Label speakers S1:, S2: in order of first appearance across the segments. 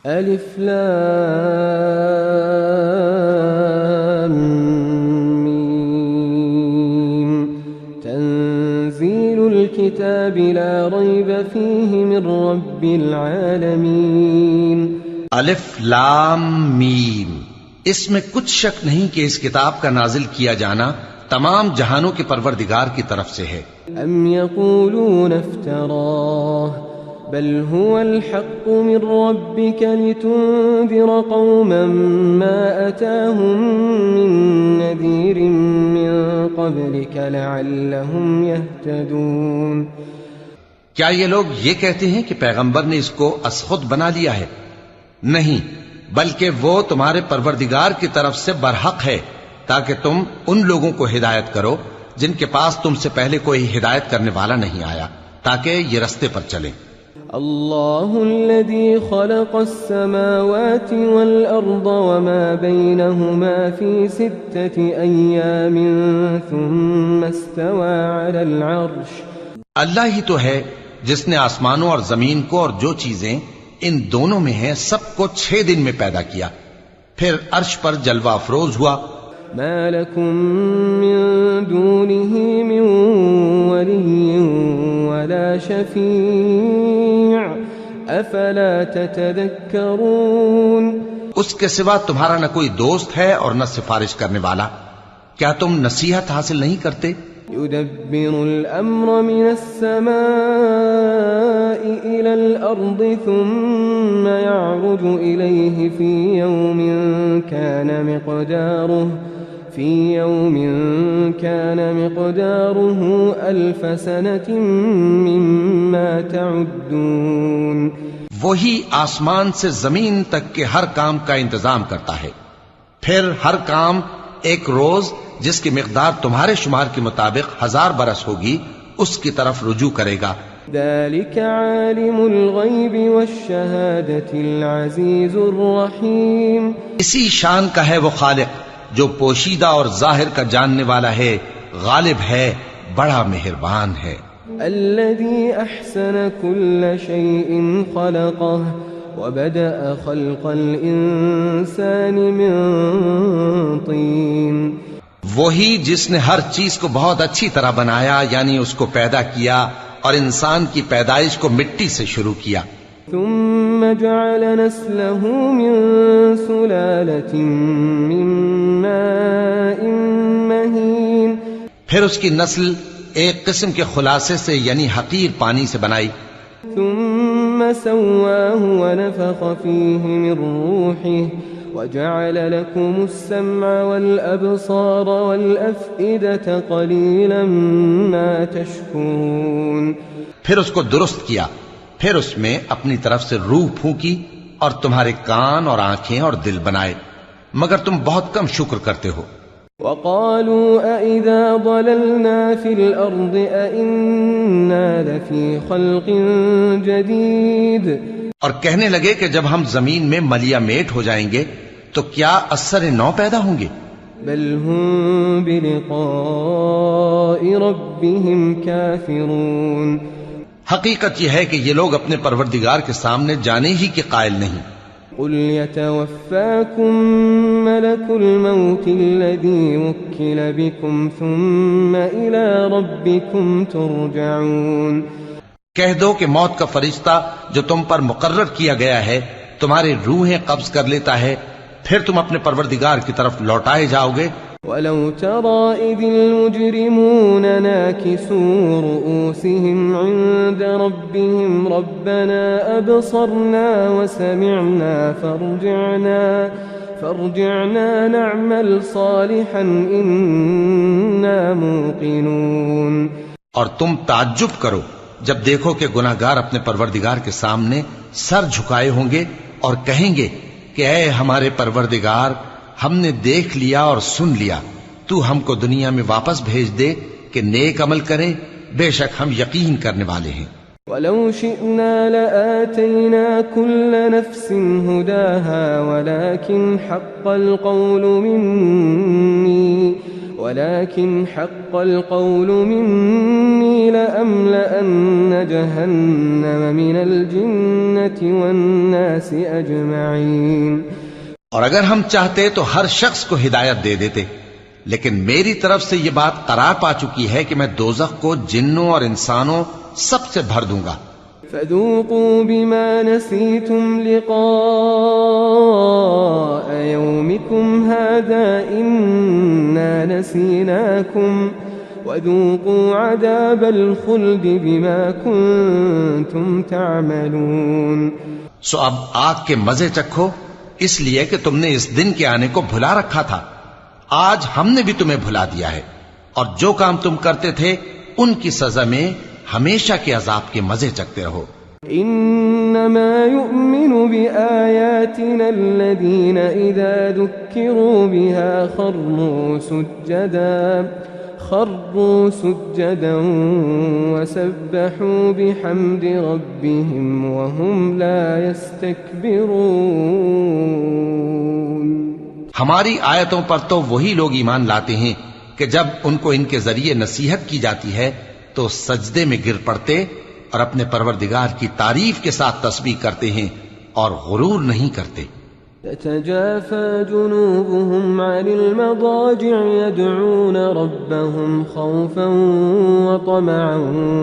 S1: الف لام میم تنزیل الكتاب لا ریب فیہ من رب العالمین۔
S2: الف لام میم، اس میں کچھ شک نہیں کہ اس کتاب کا نازل کیا جانا تمام جہانوں کے پروردگار کی طرف سے ہے۔
S1: ام یقولون افتراہ بل هو الحق من ربك لتنذر قوما ما أتاهم من نذير من قبلك لعلهم يهتدون۔
S2: کیا یہ لوگ یہ کہتے ہیں کہ پیغمبر نے اس کو از خود بنا لیا ہے؟ نہیں، بلکہ وہ تمہارے پروردگار کی طرف سے برحق ہے تاکہ تم ان لوگوں کو ہدایت کرو جن کے پاس تم سے پہلے کوئی ہدایت کرنے والا نہیں آیا، تاکہ یہ رستے پر چلیں۔
S1: اللہ الذي خلق السماوات والأرض وما بينهما في 6 أيام ثم استوى على العرش۔
S2: اللہ ہی تو ہے جس نے آسمانوں اور زمین کو اور جو چیزیں ان دونوں میں ہیں سب کو 6 دن میں پیدا کیا، پھر عرش پر جلوہ افروز ہوا۔
S1: ما لكم من دونه من ولي ولا شفيع افلا تتذكرون۔
S2: اس کے سوا تمہارا نہ کوئی دوست ہے اور نہ سفارش کرنے والا، کیا تم نصیحت حاصل نہیں کرتے؟
S1: يدبر الأمر من السماء إلى الأرض ثم يعرج إليه في يوم كان مقداره 1000 سنة مما تعدون۔
S2: وہی آسمان سے زمین تک کے ہر کام کا انتظام کرتا ہے، پھر ہر کام ایک روز جس کی مقدار تمہارے شمار کے مطابق 1000 برس ہوگی اس کی طرف رجوع کرے گا۔
S1: ذلك عالم الغیب والشہادة العزیز الرحیم۔
S2: اسی شان کا ہے وہ خالق جو پوشیدہ اور ظاہر کا جاننے والا ہے، غالب ہے، بڑا مہربان ہے۔
S1: الذي احسن كل شيء خلقه وبدأ خلق الانسان من طين۔
S2: وہی جس نے ہر چیز کو بہت اچھی طرح بنایا، یعنی اس کو پیدا کیا اور انسان کی پیدائش کو مٹی سے شروع کیا۔
S1: ثم جعل نسله من سلالة من ماء مهين۔
S2: پھر اس کی نسل ایک قسم کے خلاصے سے یعنی حقیر پانی سے بنائی۔
S1: ثم سواه ونفخ فيه من روحه وجعل لكم السمع والأبصار والأفئدة قليلا ما تشكرون۔
S2: پھر اس کو درست کیا، پھر اس میں اپنی طرف سے روح پھونکی اور تمہارے کان اور آنکھیں اور دل بنائے، مگر تم بہت کم شکر کرتے ہو۔
S1: وقالوا أئذا ضللنا في الأرض أئنا لفي خلق جديد۔
S2: اور کہنے لگے کہ جب ہم زمین میں ملیا میٹ ہو جائیں گے تو کیا اثر نو پیدا ہوں گے؟
S1: بل هم بلقاء ربهم كافرون۔
S2: حقیقت یہ ہے کہ یہ لوگ اپنے پروردگار کے سامنے جانے ہی کے قائل نہیں۔
S1: قل يتوفاكم ملك الموت الذي وكل بكم ثم إلى ربكم ترجعون۔
S2: کہہ دو کہ موت کا فرشتہ جو تم پر مقرر کیا گیا ہے تمہاری روحیں قبض کر لیتا ہے، پھر تم اپنے پروردگار کی طرف لوٹائے جاؤ گے۔
S1: وَلَوْ تَرَى إِذِ الْمُجْرِمُونَ نَاكِسُو رُؤُوسِهِمْ عِندَ رَبِّهِمْ رَبَّنَا أَبْصَرْنَا وَسَمِعْنَا فَارْجِعْنَا نَعْمَلْ صَالِحًا إِنَّا مُوقِنُونَ۔
S2: اور تم تعجب کرو جب دیکھو کہ گناہگار اپنے پروردگار کے سامنے سر جھکائے ہوں گے اور کہیں گے کہ اے ہمارے پروردگار، ہم نے دیکھ لیا اور سن لیا، تو ہم کو دنیا میں واپس بھیج دے کہ نیک عمل کریں، بے شک ہم یقین کرنے والے ہیں۔
S1: وَلَوْ شِئْنَا لَآتَيْنَا كُلَّ نَفْسٍ هُدَاهَا وَلَكِنْ حَقَّ الْقَوْلُ مِنِّي ولكن حق القول مني لأملأن جهنم من الجنة والناس أجمعين.
S2: اور اگر ہم چاہتے تو ہر شخص کو ہدایت دے دیتے، لیکن میری طرف سے یہ بات قرار پا چکی ہے کہ میں دوزخ کو جنوں اور انسانوں سب سے بھر دوں گا.
S1: فذوقوا بما نسيتم لقاء يومكم هذا إنا نسيناكم وذوقوا عذاب الخلد بما كنتم تعملون.
S2: سو اب آگ کے مزے چکھو، اس لیے کہ تم نے اس دن کے آنے کو بھلا رکھا تھا. آج ہم نے بھی تمہیں بھلا دیا ہے، اور جو کام تم کرتے تھے ان کی سزا میں ہمیشہ کے عذاب کے مزے چکتے رہو.
S1: انما يؤمن بآياتنا الذين اذا ذكروا بها خروا سجدا وسبحوا بحمد ربهم وهم لا يستكبرون.
S2: ہماری آیتوں پر تو وہی لوگ ایمان لاتے ہیں کہ جب ان کو ان کے ذریعے نصیحت کی جاتی ہے تو سجدے میں گر پڑتے اور اپنے پروردگار کی تعریف کے ساتھ تسبیح کرتے ہیں اور غرور نہیں کرتے.
S1: تتجافى جنوبهم عن المضاجع يدعون ربهم خوفا وطمعا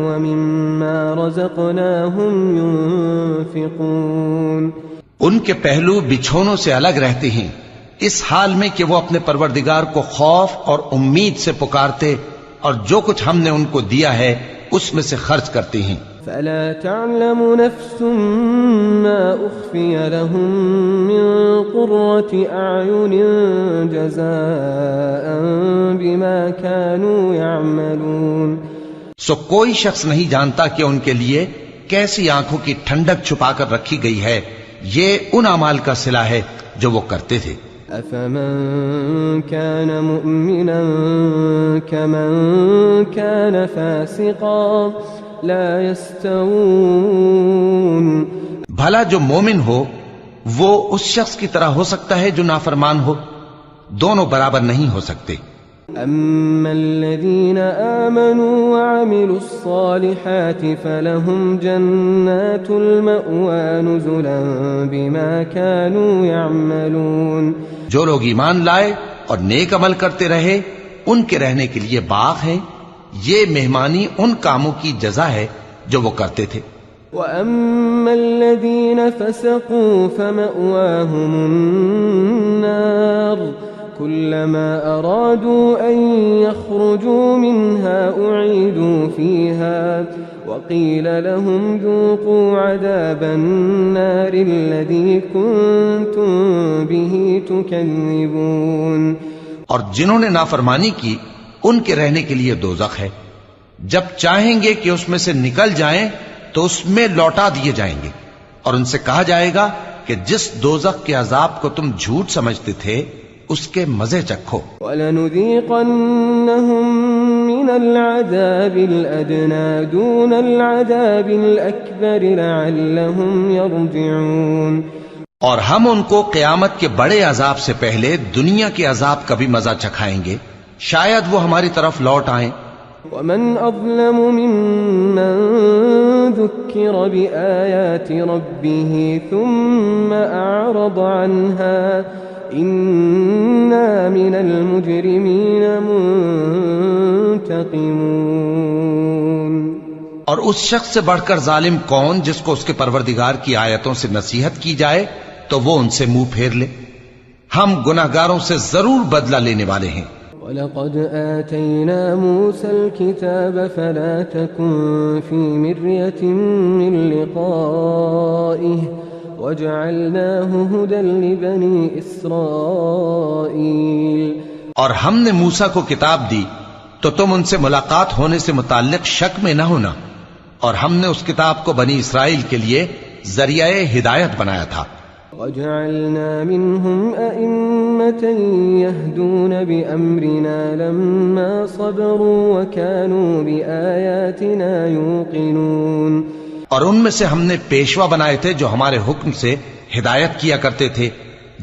S1: ومما رزقناهم ينفقون.
S2: ان کے پہلو بچھونوں سے الگ رہتے ہیں اس حال میں کہ وہ اپنے پروردگار کو خوف اور امید سے پکارتے اور جو کچھ ہم نے ان کو دیا ہے اس میں سے خرچ کرتے ہیں.
S1: فلا تعلم نفس ما أخفي لهم من قرة أعين جزاء بما كانوا يعملون.
S2: سو کوئی شخص نہیں جانتا کہ ان کے لیے کیسی آنکھوں کی ٹھنڈک چھپا کر رکھی گئی ہے، یہ ان اعمال کا صلہ ہے جو وہ کرتے تھے.
S1: أفمن كان مؤمنا كمن كان فاسقا لا يستوون.
S2: بھلا جو مومن ہو وہ اس شخص کی طرح ہو سکتا ہے جو نافرمان ہو؟ دونوں برابر نہیں ہو سکتے.
S1: أما الذين آمنوا وعملوا الصالحات فلهم جنات المأوى نزلا بما كانوا يعملون.
S2: جو لوگ ایمان لائے اور نیک عمل کرتے رہے ان کے رہنے کے لیے باغ ہیں، یہ مہمانی ان کاموں کی جزا ہے جو وہ کرتے تھے.
S1: وَأَمَّا الَّذِينَ فَسَقُوا فَمَأْوَاهُمُ النَّارُ كُلَّمَا أَرَادُوا أَن يَخْرُجُوا مِنْهَا أُعِيدُوا فِيهَا وَقِيلَ لَهُمْ ذُوقُوا عَذَابَ النَّارِ الَّذِي كُنتُم بِهِ تُكَذِّبُونَ.
S2: اور جنہوں نے نافرمانی کی ان کے رہنے کے لیے دوزخ ہے، جب چاہیں گے کہ اس میں سے نکل جائیں تو اس میں لوٹا دیے جائیں گے، اور ان سے کہا جائے گا کہ جس دوزخ کے عذاب کو تم جھوٹ سمجھتے تھے اس کے مزے چکھو.
S1: وَلَنُذِيقَنَّهُم مِّنَ الْعَذَابِ الْأَدْنَىٰ دُونَ الْعَذَابِ الْأَكْبَرِ لَعَلَّهُمْ يَرْجِعُونَ.
S2: اور ہم ان کو قیامت کے بڑے عذاب سے پہلے دنیا کے عذاب کا بھی مزہ چکھائیں گے، شاید وہ ہماری طرف لوٹ آئیں.
S1: وَمَنْ أَظْلَمُ مِمَّنْ ذُكِّرَ بِآيَاتِ رَبِّهِ ثُمَّ أَعْرَضَ عَنْهَا إِنَّا مِنَ الْمُجْرِمِينَ مُنْتَقِمُونَ.
S2: اور اس شخص سے بڑھ کر ظالم کون جس کو اس کے پروردگار کی آیتوں سے نصیحت کی جائے تو وہ ان سے منہ پھیر لے. ہم گناہگاروں سے ضرور بدلہ لینے والے ہیں.
S1: وَلَقَدْ آتَيْنَا مُوسَى الْكِتَابَ فَلَا تَكُنْ فِي مِرْيَةٍ مِّن لِقَائِهِ وَجَعَلْنَاهُ هُدًى لِبَنِي إِسْرَائِيلَ.
S2: اور ہم نے موسیٰ کو کتاب دی تو تم ان سے ملاقات ہونے سے متعلق شک میں نہ ہونا، اور ہم نے اس کتاب کو بنی اسرائیل کے لیے ذریعہ ہدایت بنایا تھا.
S1: وَجَعَلْنَا مِنْهُمْ أَئِمَّةً يَهْدُونَ بِأَمْرِنَا لَمَّا صَبَرُوا وَكَانُوا بِآيَاتِنَا يُوقِنُونَ.
S2: اور ان میں سے ہم نے پیشوا بنائے تھے جو ہمارے حکم سے ہدایت کیا کرتے تھے،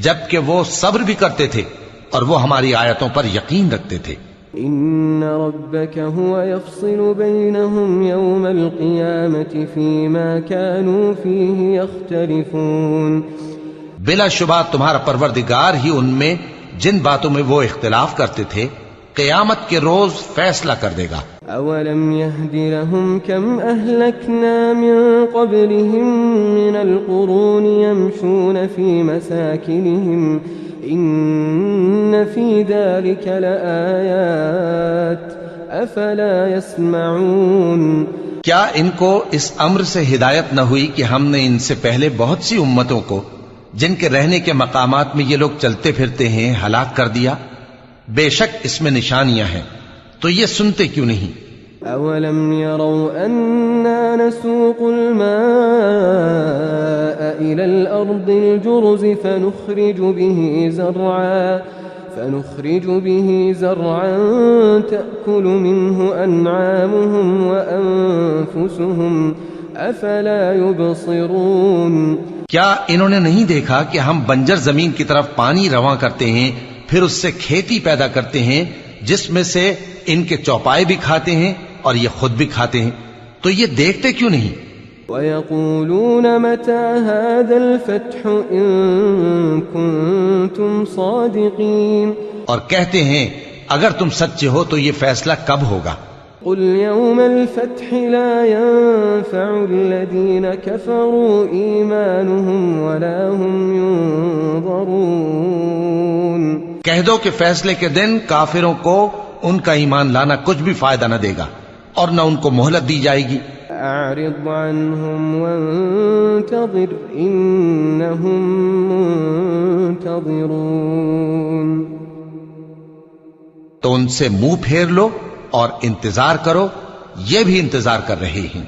S2: جبکہ وہ صبر بھی کرتے تھے اور وہ ہماری آیتوں پر یقین رکھتے تھے.
S1: إن ربك هو يفصل بينهم يوم القيامة فيما كانوا فيه يختلفون.
S2: بلا شبہ تمہارا پروردگار ہی ان میں جن باتوں میں وہ اختلاف کرتے تھے قیامت کے روز فیصلہ کر دے گا.
S1: أولم يهد لهم كم أهلكنا من قبلهم من القرون يمشون في مساكنهم إن في ذلك لآيات أفلا يسمعون.
S2: کیا ان کو اس امر سے ہدایت نہ ہوئی کہ ہم نے ان سے پہلے بہت سی امتوں کو جن کے رہنے کے مقامات میں یہ لوگ چلتے پھرتے ہیں ہلاک کر دیا؟ بے شک اس میں نشانیاں ہیں، تو یہ سنتے کیوں نہیں؟
S1: أولم يروا أنا نسوق الماء إلى الأرض الجرز فنخرج به زرعا تأكل منه أنعامهم وأنفسهم أفلا يبصرون.
S2: کیا انہوں نے نہیں دیکھا کہ ہم بنجر زمین کی طرف پانی رواں کرتے ہیں، پھر اس سے کھیتی پیدا کرتے ہیں جس میں سے ان کے چوپائے بھی کھاتے ہیں اور یہ خود بھی کھاتے ہیں، تو یہ دیکھتے کیوں نہیں؟
S1: وَيَقُولُونَ مَتَى هَذَا الْفَتْحُ إِن كُنتُمْ صَادِقِينَ.
S2: اور کہتے ہیں اگر تم سچے ہو تو یہ فیصلہ کب ہوگا؟
S1: قُلْ يَوْمَ الْفَتْحِ لَا يَنفَعُ الَّذِينَ كَفَرُوا إِيمَانُهُمْ وَلَا هُمْ يُنظَرُونَ.
S2: کہہ دو کہ فیصلے کے دن کافروں کو ان کا ایمان لانا کچھ بھی فائدہ نہ دے گا اور نہ ان کو مہلت دی جائے گی.
S1: أعرض عنهم وانتظر إنهم منتظرون.
S2: تو ان سے منہ پھیر لو اور انتظار کرو، یہ بھی انتظار کر رہے ہیں.